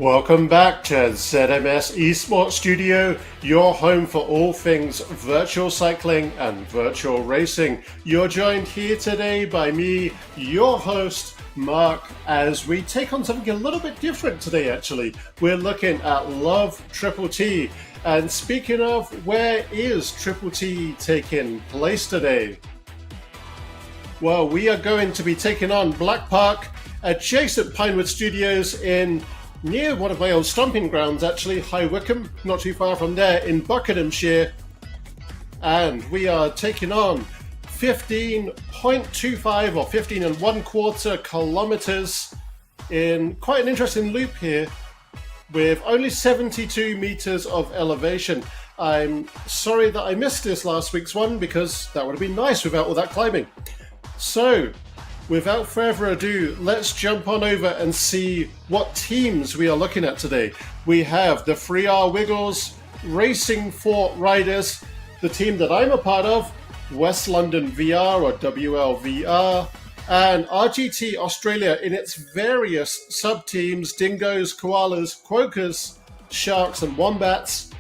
Welcome back to ZMS eSports Studio, your home for all things virtual cycling and virtual racing. You're joined here today by me, your host, Mark, as we take on something a little bit different today, actually. We're looking at Love Triple T. And speaking of, where is Triple T taking place today? Well, we are going to be taking on Black Park, adjacent Pinewood Studios in near one of my old stomping grounds, actually, High Wycombe, not too far from there in Buckinghamshire. And we are taking on 15.25 or 15 and 1/4 kilometers in quite an interesting loop here with only 72 meters of elevation. I'm sorry that I missed this last week's one because that would have been nice without all that climbing. So, without further ado, let's jump on over and see what teams we are looking at today. We have the 3R Wiggles, Racing Fort Riders, the team that I'm a part of, West London VR or WLVR, and RGT Australia in its various sub-teams, dingoes, koalas, quokkas, sharks and wombats.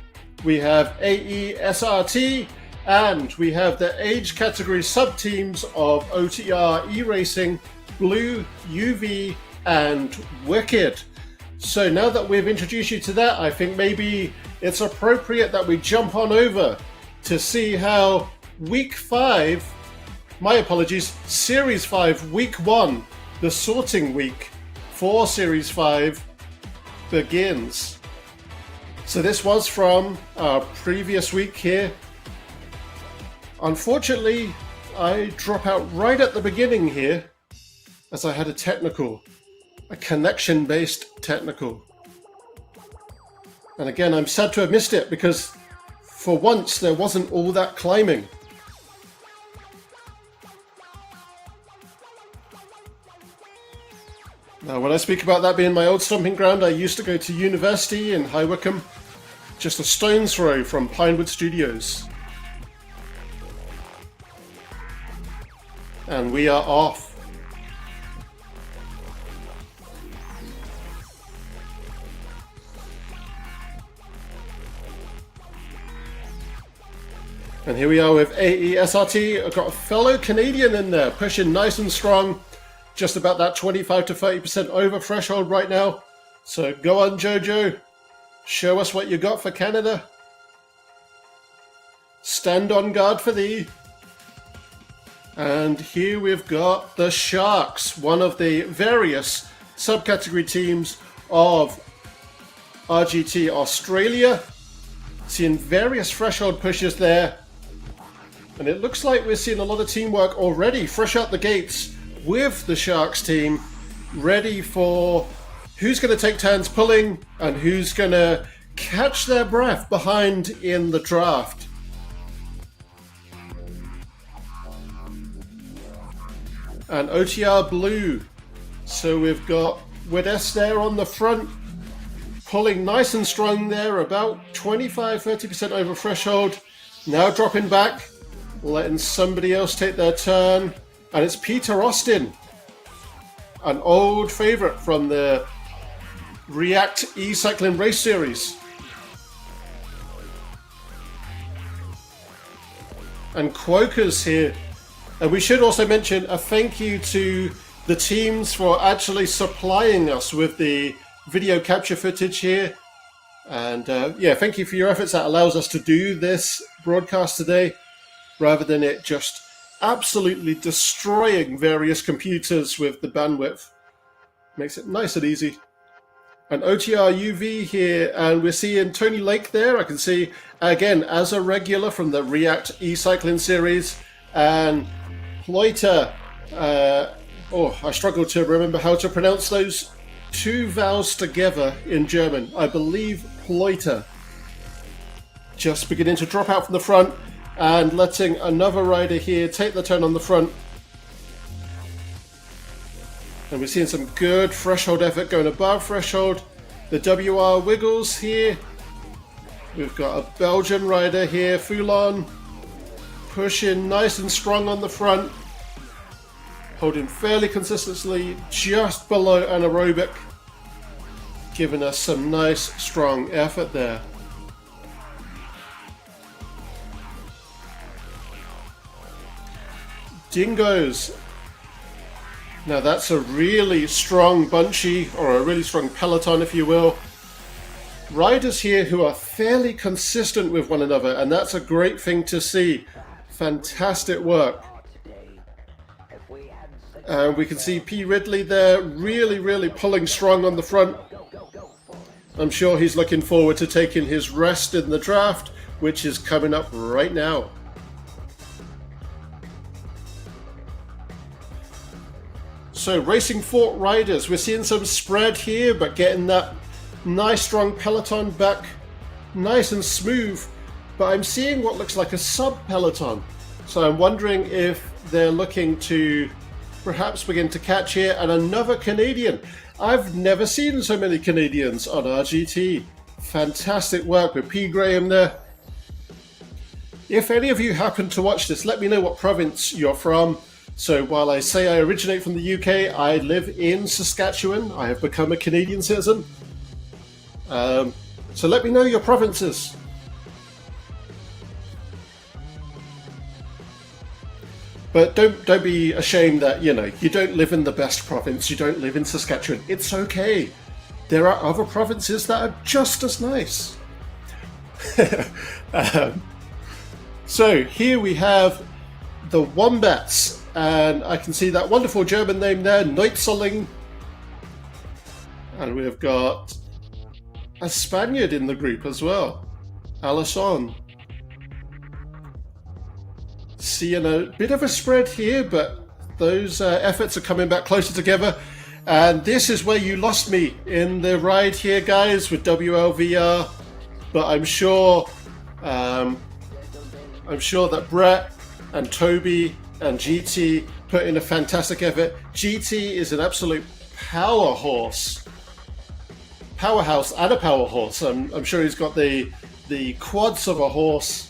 We have AE SRT, and we have the age category sub-teams of OTR, E-Racing, Blue, UV, and Wicked. So now that we've introduced you to that, I think maybe it's appropriate that we jump on over to see how Week 5, my apologies, Series 5, Week 1, the sorting week for Series 5 begins. So this was from our previous week here. Unfortunately, I drop out right at the beginning here as I had a connection-based technical. And again, I'm sad to have missed it because for once there wasn't all that climbing. Now, when I speak about that being my old stomping ground, I used to go to university in High Wycombe, just a stone's throw from Pinewood Studios. And we are off. And here we are with AE SRT. I've got a fellow Canadian in there, pushing nice and strong. Just about that 25 to 30% over threshold right now. So go on, Jojo. Show us what you got for Canada. Stand on guard for thee. And here we've got the Sharks, one of the various subcategory teams of RGT Australia. Seeing various threshold pushes there. And it looks like we're seeing a lot of teamwork already, fresh out the gates with the Sharks team, ready for who's going to take turns pulling and who's going to catch their breath behind in the draft. And OTR Blue. So we've got Wides there on the front, pulling nice and strong there, about 25-30% over threshold. Now dropping back, letting somebody else take their turn. And it's Peter Austin, an old favourite from the React e-cycling race series. And Quokka's here. And we should also mention a thank you to the teams for actually supplying us with the video capture footage here. And thank you for your efforts. That allows us to do this broadcast today rather than it just absolutely destroying various computers with the bandwidth. Makes it nice and easy. And OTR UV here, and we're seeing Tony Lake there. I can see, again, as a regular from the React e-cycling series. And Ploiter, I struggle to remember how to pronounce those two vowels together in German. I believe Ploiter. Just beginning to drop out from the front and letting another rider here take the turn on the front. And we're seeing some good threshold effort going above threshold. The WR Wiggles here. We've got a Belgian rider here, Foulon, pushing nice and strong on the front, holding fairly consistently just below anaerobic. giving us some nice, strong effort there. Dingoes. Now that's a really strong bunchy, or a really strong peloton, if you will. Riders here who are fairly consistent with one another, and that's a great thing to see. Fantastic work. And we can see P. Ridley there really pulling strong on the front. I'm sure he's looking forward to taking his rest in the draft, which is coming up right now. So Racing Fort riders, we're seeing some spread here, but getting that nice strong peloton back nice and smooth. But I'm seeing what looks like a sub-peloton. So I'm wondering if they're looking to perhaps begin to catch here. And another Canadian. I've never seen so many Canadians on RGT. Fantastic work with P. Graham there. If any of you happen to watch this, let me know what province you're from. So while I say I originate from the UK, I live in Saskatchewan. I have become a Canadian citizen. So let me know your provinces. But don't be ashamed that, you don't live in the best province, you don't live in Saskatchewan. It's okay. There are other provinces that are just as nice. So here we have the Wombats, and I can see that wonderful German name there, Neutzeling. And we've got a Spaniard in the group as well, Alisson. Seeing a bit of a spread here, but those efforts are coming back closer together. And this is where you lost me in the ride here, guys, with WLVR. But I'm sure that Brett and Toby and GT put in a fantastic effort. GT is an absolute powerhouse and a power horse. I'm sure he's got the quads of a horse,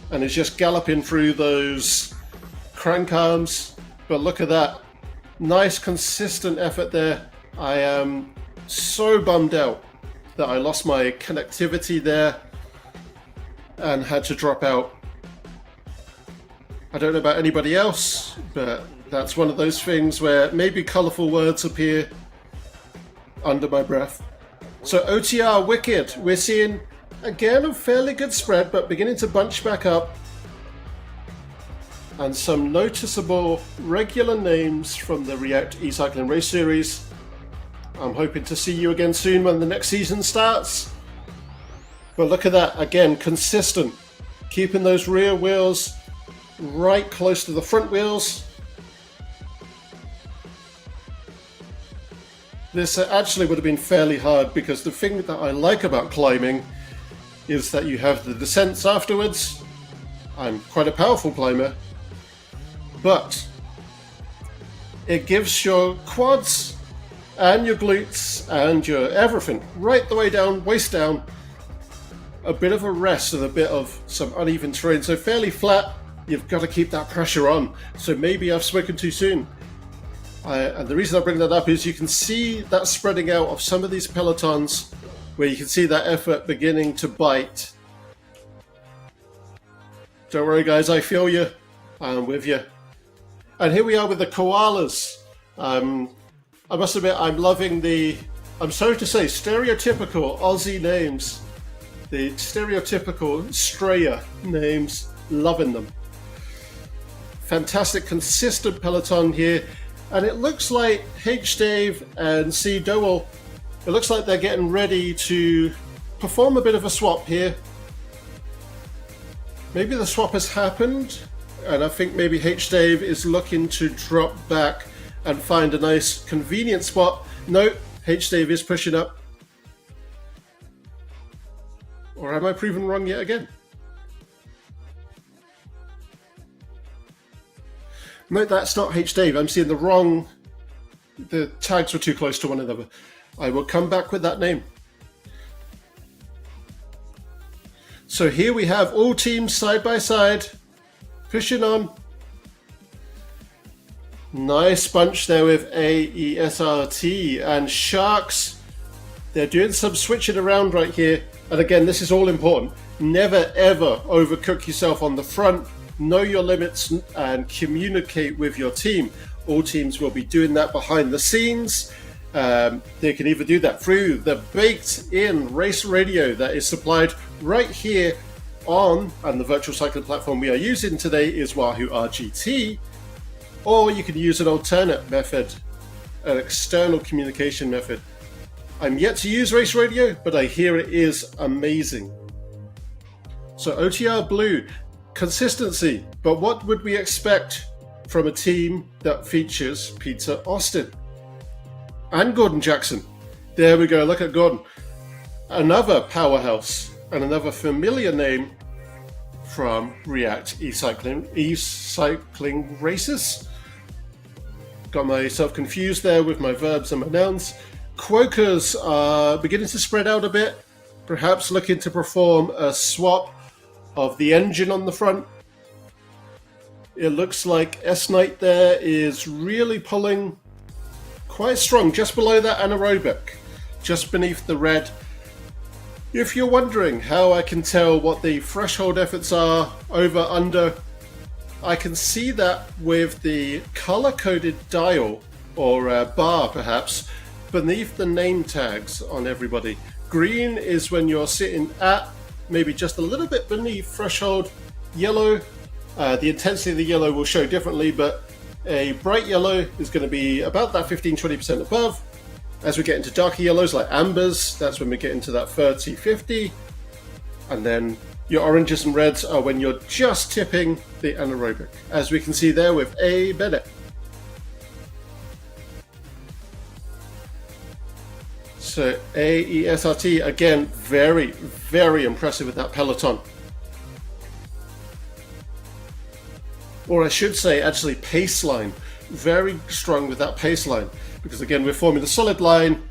and is just galloping through those crank arms. But look at that. Nice, consistent effort there. I am so bummed out that I lost my connectivity there and had to drop out. I don't know about anybody else, but that's one of those things where maybe colourful words appear under my breath. So OTR Wicked, we're seeing again a fairly good spread, but beginning to bunch back up. And some noticeable regular names from the React eCycling Race Series. I'm hoping to see you again soon when the next season starts. But look at that, again, consistent. Keeping those rear wheels right close to the front wheels. This actually would have been fairly hard, because the thing that I like about climbing is that you have the descents afterwards. I'm quite a powerful climber, but it gives your quads and your glutes and your everything right the way down, waist down, a bit of a rest and a bit of some uneven terrain. So fairly flat, you've got to keep that pressure on. So maybe I've spoken too soon. And the reason I bring that up is you can see that spreading out of some of these pelotons, where you can see that effort beginning to bite. Don't worry guys, I feel you. I'm with you. And here we are with the koalas. I must admit, I'm loving I'm sorry to say, stereotypical Aussie names. The stereotypical Strayer names, loving them. Fantastic, consistent peloton here. And it looks like H. Dave and C. Dowell, it looks like they're getting ready to perform a bit of a swap here. Maybe the swap has happened, and I think maybe H. Dave is looking to drop back and find a nice convenient spot. No, H. Dave is pushing up. Or am I proven wrong yet again? No, that's not H. Dave. I'm seeing the wrong... The tags were too close to one another. I will come back with that name. So here we have all teams side by side, pushing on. Nice bunch there with AESRT and Sharks. They're doing some switching around right here. And again, this is all important. Never ever overcook yourself on the front. Know your limits and communicate with your team. All teams will be doing that behind the scenes. They can either do that through the baked-in race radio that is supplied right here on, and the virtual cycling platform we are using today is Wahoo RGT, or you can use an alternate method, an external communication method. I'm yet to use race radio, but I hear it is amazing. So OTR Blue, consistency, but what would we expect from a team that features Peter Austin and Gordon Jackson? There we go, look at Gordon. Another powerhouse and another familiar name from React e-cycling races. Got myself confused there with my verbs and my nouns. Quokkas are beginning to spread out a bit, perhaps looking to perform a swap of the engine on the front. It looks like S-Night there is really pulling quite strong, just below that anaerobic, just beneath the red. If you're wondering how I can tell what the threshold efforts are over, under, I can see that with the color-coded dial, or bar perhaps, beneath the name tags on everybody. Green is when you're sitting at, maybe just a little bit beneath threshold. Yellow, the intensity of the yellow will show differently, but a bright yellow is going to be about that 15-20% above. As we get into darker yellows like ambers, that's when we get into that 30-50. And then your oranges and reds are when you're just tipping the anaerobic, as we can see there with A. Bennett. So AESRT, again, very, very impressive with that peloton. Or I should say, actually, pace line. Very strong with that pace line. Because again, we're forming the solid line.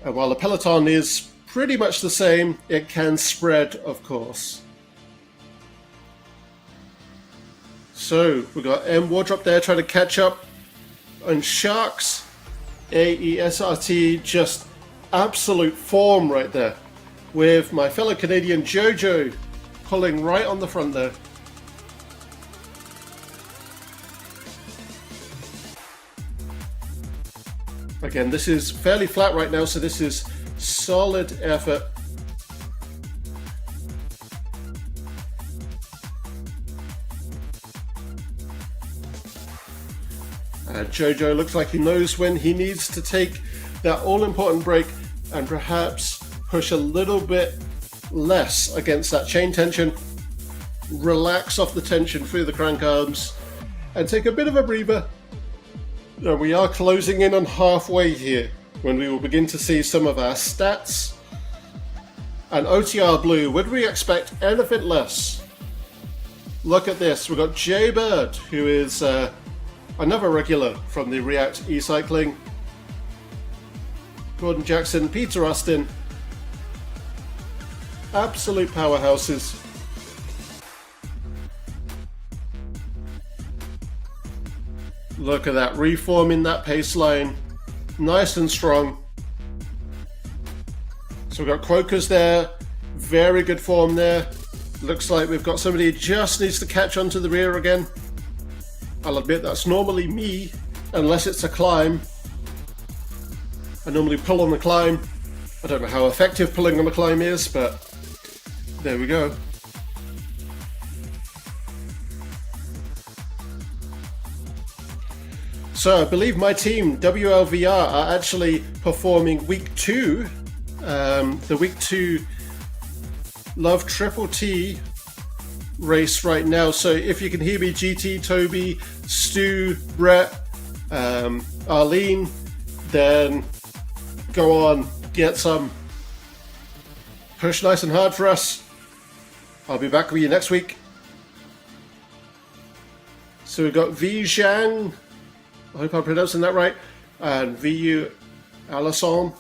And while the peloton is pretty much the same, it can spread, of course. So we've got M. Wardrop there trying to catch up. And Sharks, AESRT, just absolute form right there, with my fellow Canadian Jojo pulling right on the front there. Again, this is fairly flat right now, so this is solid effort. Jojo looks like he knows when he needs to take that all-important break and perhaps push a little bit less against that chain tension, relax off the tension through the crank arms, and take a bit of a breather. And we are closing in on halfway here when we will begin to see some of our stats. And OTR Blue, would we expect anything less? Look at this, we've got Jay Bird, who is another regular from the React e-cycling. Gordon Jackson, Peter Austin, absolute powerhouses. Look at that, reforming that pace line, nice and strong. So we've got Quokkas there, very good form there. Looks like we've got somebody who just needs to catch onto the rear again. I'll admit that's normally me, unless it's a climb. I normally pull on the climb. I don't know how effective pulling on the climb is, but there we go. So I believe my team, WLVR, are actually performing week 2, the week 2 Love Triple T race right now. So if you can hear me, GT, Toby, Stu, Brett, Arlene, then go on, get some. Push nice and hard for us. I'll be back with you next week. So we've got V Zhang, I hope I'm pronouncing that right, and VU Alisson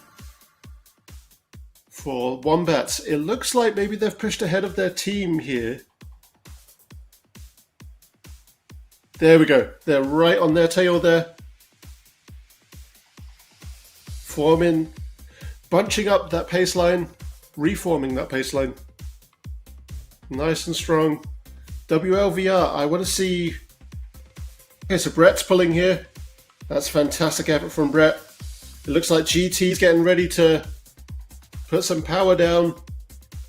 for Wombats. It looks like maybe they've pushed ahead of their team here. There we go. They're right on their tail there. Forming, bunching up that pace line, reforming that pace line. Nice and strong. WLVR, I want to see... Okay, so Brett's pulling here. That's fantastic effort from Brett. It looks like GT's getting ready to put some power down.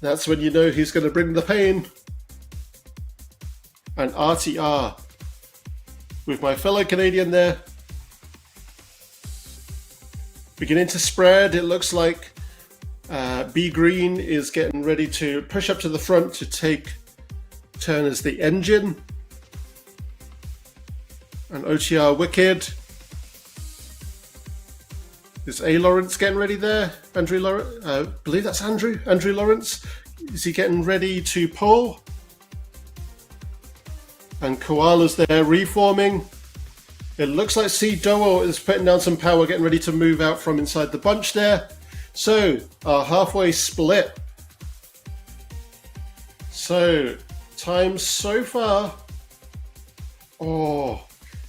That's when you know he's going to bring the pain. And RTR with my fellow Canadian there. Beginning to spread. It looks like B Green is getting ready to push up to the front to take turn as the engine. And OTR Wicked. Is A Lawrence getting ready there? Andrew Lawrence, I believe that's Andrew Lawrence. Is he getting ready to pull? And Koala's there reforming. It looks like C Dowell is putting down some power, getting ready to move out from inside the bunch there. So, our halfway split. So, times so far. Oh,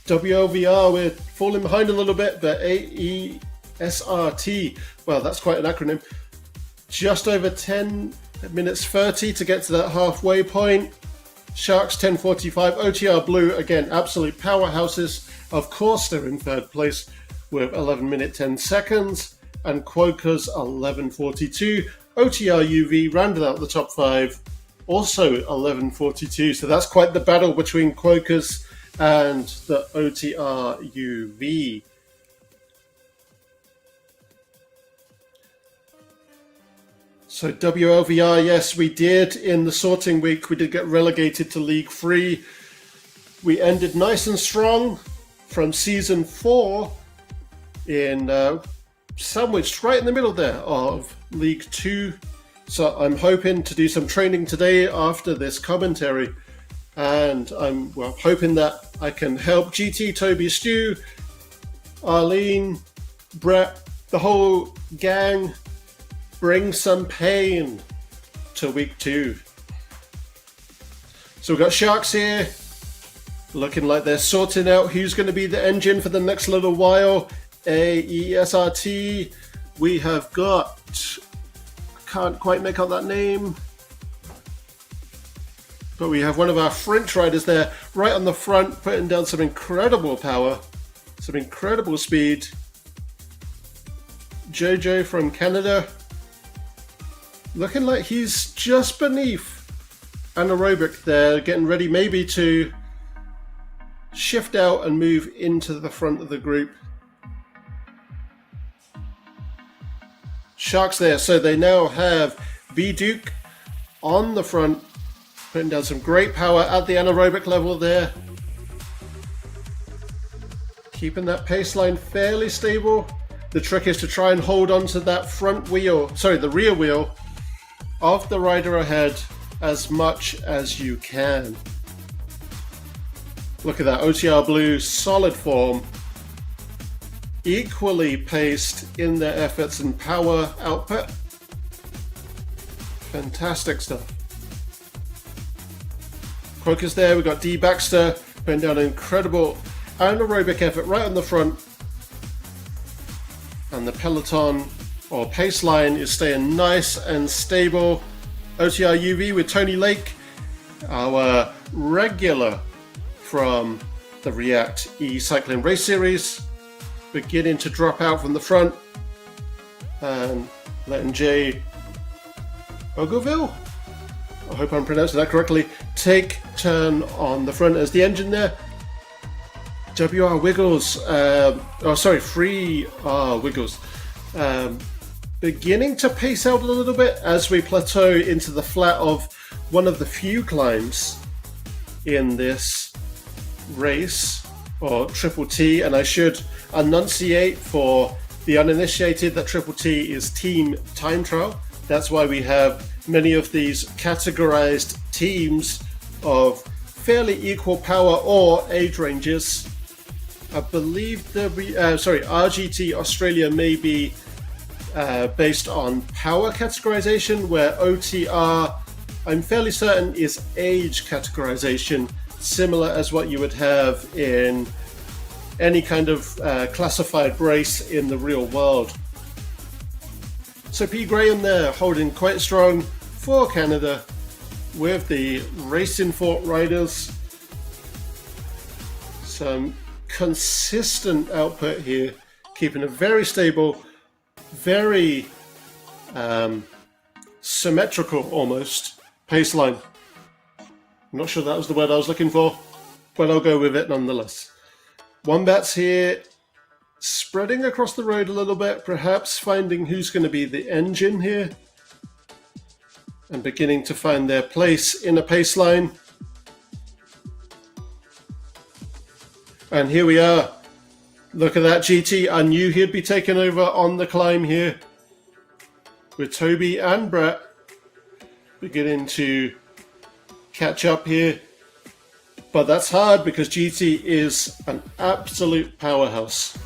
WLVR, we're falling behind a little bit, but AESRT, well, that's quite an acronym. Just over 10 minutes 30 to get to that halfway point. Sharks 10:45, OTR Blue, again, absolute powerhouses. Of course, they're in third place with 11 minutes 10 seconds. And Quokka's 11:42. OTR UV rounded out the top 5, also 11:42. So that's quite the battle between Quokka's and the OTR UV. So WLVR, yes, we did in the sorting week. We did get relegated to League 3. We ended nice and strong from Season 4 in sandwiched right in the middle there of League 2. So I'm hoping to do some training today after this commentary. And I'm hoping that I can help GT, Toby, Stu, Arlene, Brett, the whole gang bring some pain to week 2. So we've got Sharks here, looking like they're sorting out who's going to be the engine for the next little while. AESRT, we have got, I can't quite make out that name, but we have one of our French riders there, right on the front, putting down some incredible power, some incredible speed. Jojo from Canada, looking like he's just beneath anaerobic there, getting ready maybe to shift out and move into the front of the group. Sharks there, so they now have B Duke on the front, putting down some great power at the anaerobic level there. Keeping that pace line fairly stable. The trick is to try and hold on to that the rear wheel of the rider ahead as much as you can. Look at that, OTR Blue, solid form. Equally paced in their efforts and power output. Fantastic stuff. Quokka's there, we've got D Baxter putting down an incredible anaerobic effort right on the front. And the peloton or pace line is staying nice and stable. OTR UV with Tony Lake, our regular from the React e-cycling race series, beginning to drop out from the front, and letting Jay Ogoville, I hope I'm pronouncing that correctly, take turn on the front as the engine there. WR Wiggles, Free R Wiggles, beginning to pace out a little bit as we plateau into the flat of one of the few climbs in this race, or Triple T, and I should enunciate for the uninitiated that Triple T is team time trial. That's why we have many of these categorized teams of fairly equal power or age ranges. I believe RGT Australia may be based on power categorization, where OTR, I'm fairly certain, is age categorization. similar as what you would have in any kind of classified race in the real world. So P. Graham there holding quite strong for Canada with the Racing Fort riders. Some consistent output here, keeping a very stable, very symmetrical almost pace line. I'm not sure that was the word I was looking for, but I'll go with it nonetheless. Wombats here spreading across the road a little bit, perhaps finding who's going to be the engine here and beginning to find their place in a pace line. And here we are. Look at that GT. I knew he'd be taking over on the climb here, with Toby and Brett beginning to catch up here. But that's hard because GT is an absolute powerhouse.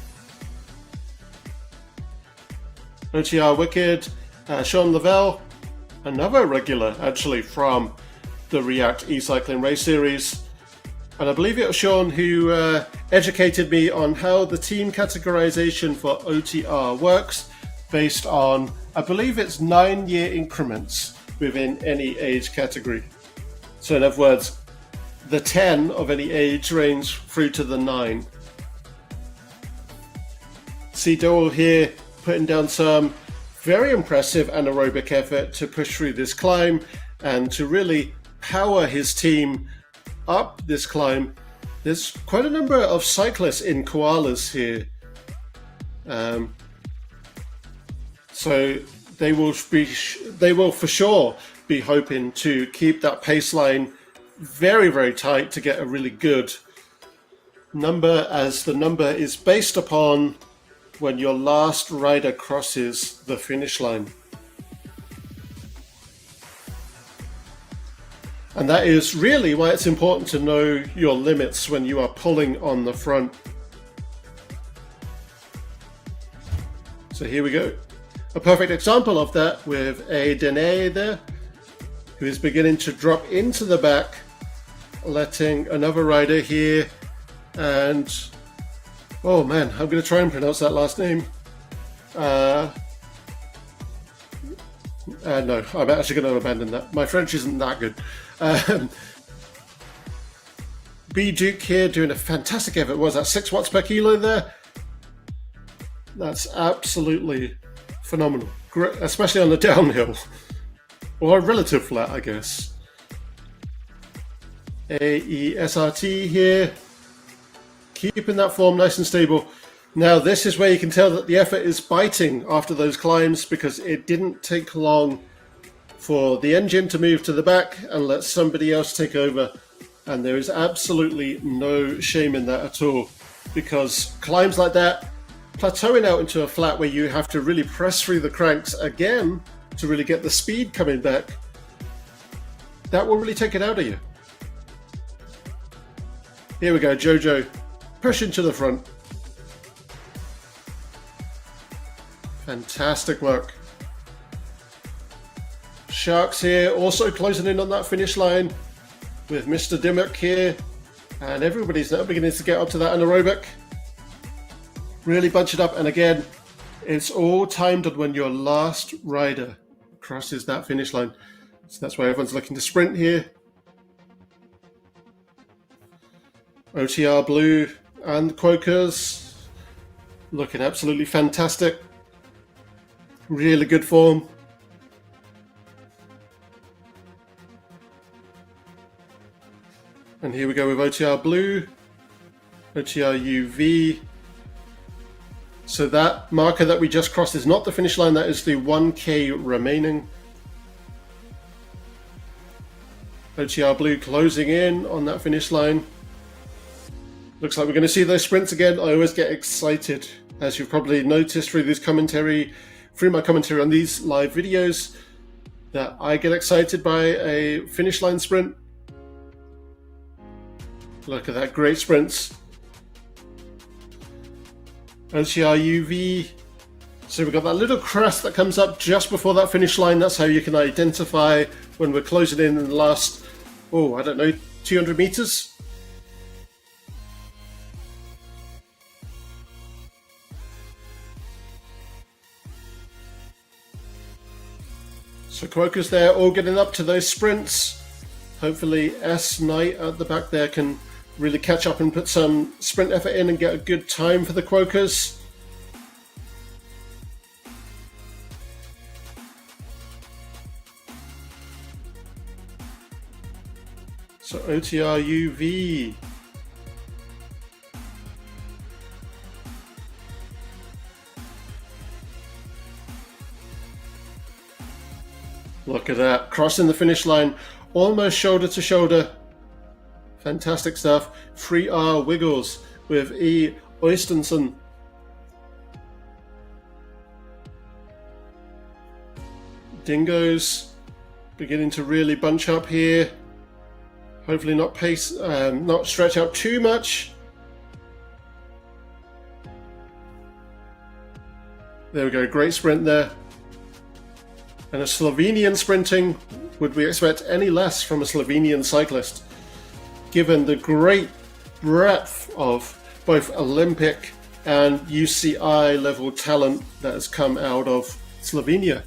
OTR Wicked, Sean Lavelle, another regular actually from the React eCycling Race Series. And I believe it was Sean who educated me on how the team categorization for OTR works based on, I believe it's 9-year increments within any age category. So in other words, the 10 of any age range through to the 9. See Dole here putting down some very impressive anaerobic effort to push through this climb and to really power his team up this climb. There's quite a number of cyclists in koalas here, so they will for sure be hoping to keep that pace line very, very tight to get a really good number, as the number is based upon when your last rider crosses the finish line. And that is really why it's important to know your limits when you are pulling on the front. So here we go. A perfect example of that with a Dene there, who is beginning to drop into the back, letting another rider here, and oh man, I'm going to try and pronounce that last name. No, I'm actually going to abandon that. My French isn't that good. B Duke here doing a fantastic effort. Was that 6 watts per kilo there? That's absolutely phenomenal, especially on the downhill, or a relative flat, I guess. AESRT here, keeping that form nice and stable. Now this is where you can tell that the effort is biting after those climbs, because it didn't take long for the engine to move to the back and let somebody else take over. And there is absolutely no shame in that at all, because climbs like that, plateauing out into a flat where you have to really press through the cranks again to really get the speed coming back, that will really take it out of you. Here we go, Jojo pushing to the front. Fantastic work. Sharks here also closing in on that finish line with Mr. Dimmock here, and everybody's now beginning to get up to that anaerobic. Really bunch it up, and again, it's all timed on when your last rider crosses that finish line. So that's why everyone's looking to sprint here. OTR Blue and Quokers looking absolutely fantastic. Really good form. And here we go with OTR Blue, OTR UV. So that marker that we just crossed is not the finish line, that is the 1K remaining. OTR Blue closing in on that finish line. Looks like we're going to see those sprints again. I always get excited, as you've probably noticed through my commentary on these live videos, that I get excited by a finish line sprint. Look at that, great sprints. OTR UV. So we've got that little crest that comes up just before that finish line. That's how you can identify when we're closing in the last, 200 meters. So Quokka's there, all getting up to those sprints. Hopefully S Knight at the back there can really catch up and put some sprint effort in and get a good time for the Quokkas. So OTR UV. Look at that, crossing the finish line, almost shoulder to shoulder. Fantastic stuff. 3R Wiggles with E. Oystensen. Dingoes beginning to really bunch up here. Hopefully not not stretch out too much. There we go, great sprint there. And a Slovenian sprinting, would we expect any less from a Slovenian cyclist? Given the great breadth of both Olympic and UCI level talent that has come out of Slovenia.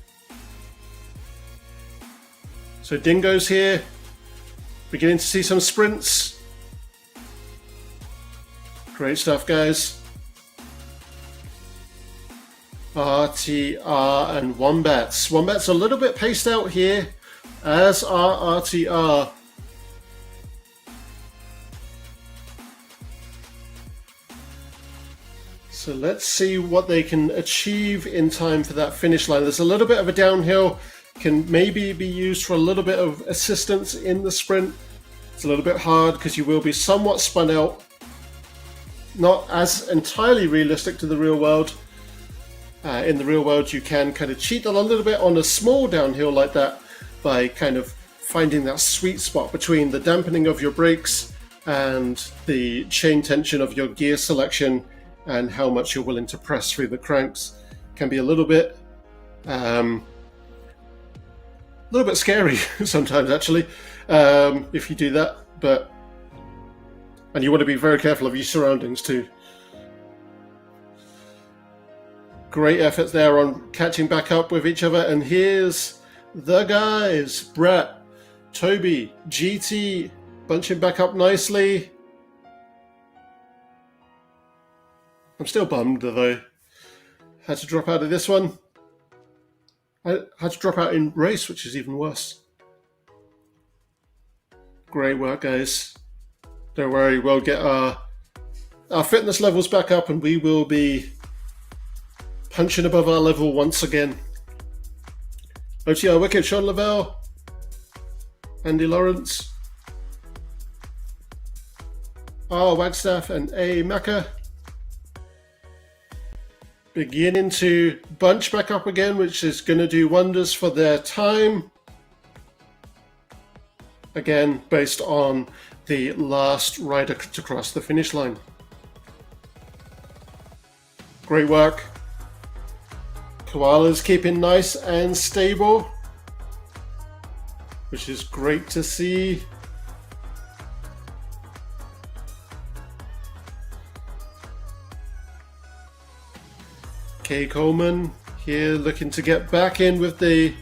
So Dingo's here, beginning to see some sprints. Great stuff, guys. RTR and Wombats. Wombats a little bit paced out here, as are RTR. So let's see what they can achieve in time for that finish line. There's a little bit of a downhill, can maybe be used for a little bit of assistance in the sprint. It's a little bit hard because you will be somewhat spun out. Not as entirely realistic to the real world. In the real world, you can kind of cheat a little bit on a small downhill like that by kind of finding that sweet spot between the dampening of your brakes and the chain tension of your gear selection and how much you're willing to press through the cranks. Can be a little bit scary sometimes, actually, if you do that. And you want to be very careful of your surroundings too. Great efforts there on catching back up with each other. And here's the guys, Brett, Toby, GT, bunching back up nicely. I'm still bummed though. Had to drop out of this one. I had to drop out in race, which is even worse. Great work, guys. Don't worry, we'll get our fitness levels back up and we will be punching above our level once again. OTR Wicked, Sean Lavelle, Andy Lawrence, R. Wagstaff and A. Macca. Beginning to bunch back up again, which is going to do wonders for their time. Again, based on the last rider to cross the finish line. Great work. Koala's keeping nice and stable, which is great to see. Kay Coleman here looking to get back in with the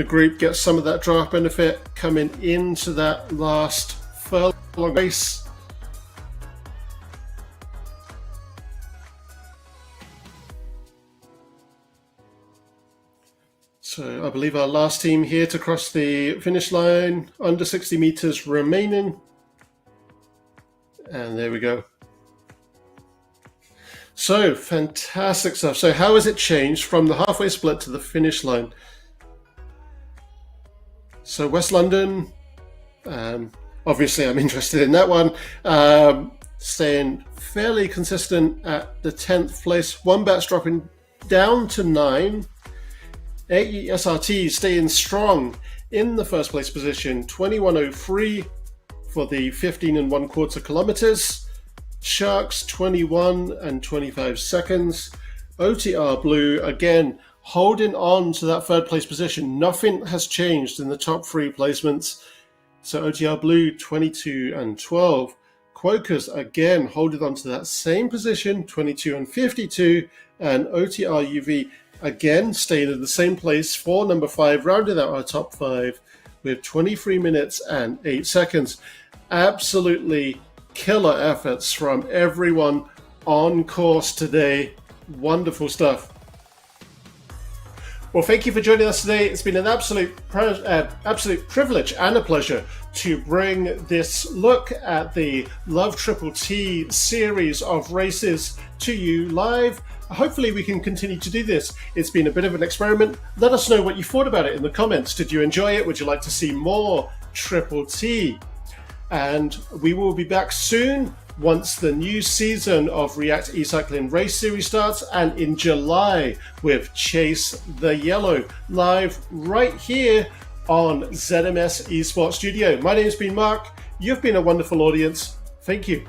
group, get some of that draft benefit coming into that last furlong race. So I believe our last team here to cross the finish line, under 60 meters remaining. And there we go. So fantastic stuff. So how has it changed from the halfway split to the finish line? So West London, obviously I'm interested in that one, staying fairly consistent at the 10th place. Wombats dropping down to 9. AE SRT staying strong in the first place position, 21:03 for the 15 1/4 kilometers. Sharks 21 and 25 seconds. OTR Blue again holding on to that third place position. Nothing has changed in the top 3 placements. So OTR Blue 22 and 12. Quokkas again holding on to that same position, 22 and 52. And OTR UV Again, staying in the same place for number 5, rounding out our top 5 with 23 minutes and 8 seconds. Absolutely killer efforts from everyone on course today. Wonderful stuff. Well, thank you for joining us today. It's been an absolute privilege and a pleasure to bring this look at the Love Triple T series of races to you live. Hopefully we can continue to do this. It's been a bit of an experiment. Let us know what you thought about it in the comments. Did you enjoy it? Would you like to see more Triple T? And we will be back soon once the new season of React eCycling Race Series starts, and in July with Chase the Yellow, live right here on ZMS Esports Studio. My name's been Mark. You've been a wonderful audience. Thank you.